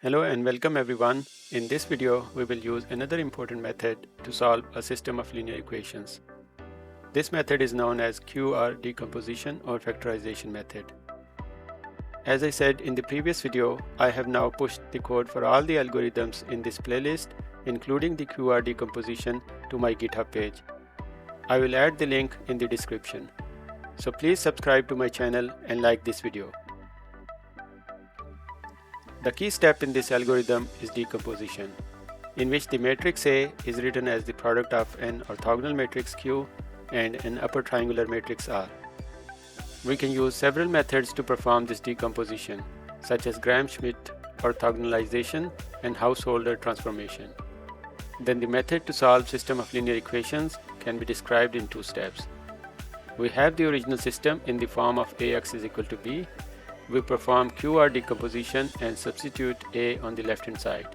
Hello and welcome everyone. In this video, we will use another important method to solve a system of linear equations. This method is known as QR decomposition or factorization method. As I said in the previous video, I have now pushed the code for all the algorithms in this playlist, including the QR decomposition, to my GitHub page. I will add the link in the description. So please subscribe to my channel and like this video. The key step in this algorithm is decomposition, in which the matrix A is written as the product of an orthogonal matrix Q and an upper triangular matrix R. We can use several methods to perform this decomposition, such as Gram-Schmidt orthogonalization and Householder transformation. Then the method to solve system of linear equations can be described in two steps. We have the original system in the form of Ax is equal to b. We perform QR decomposition and substitute A on the left-hand side.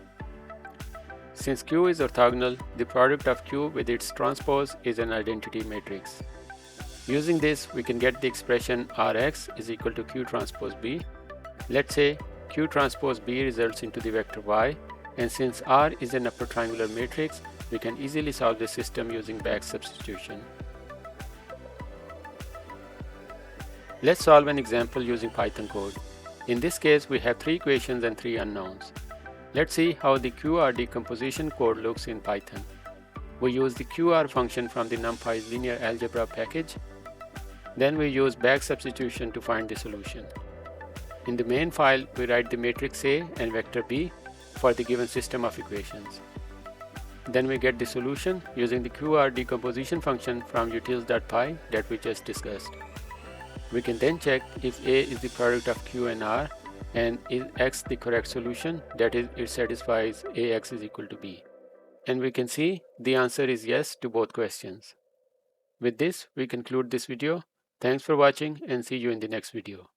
Since Q is orthogonal, the product of Q with its transpose is an identity matrix. Using this, we can get the expression Rx is equal to Q transpose B. Let's say Q transpose B results into the vector Y, and since R is an upper triangular matrix, we can easily solve this system using back substitution. Let's solve an example using Python code. In this case, we have 3 equations and 3 unknowns. Let's see how the QR decomposition code looks in Python. We use the QR function from the NumPy's linear algebra package. Then we use back substitution to find the solution. In the main file, we write the matrix A and vector B for the given system of equations. Then we get the solution using the QR decomposition function from utils.py that we just discussed. We can then check if A is the product of Q and R and is X the correct solution, that is, it satisfies Ax is equal to B. And we can see the answer is yes to both questions. With this, we conclude this video. Thanks for watching and see you in the next video.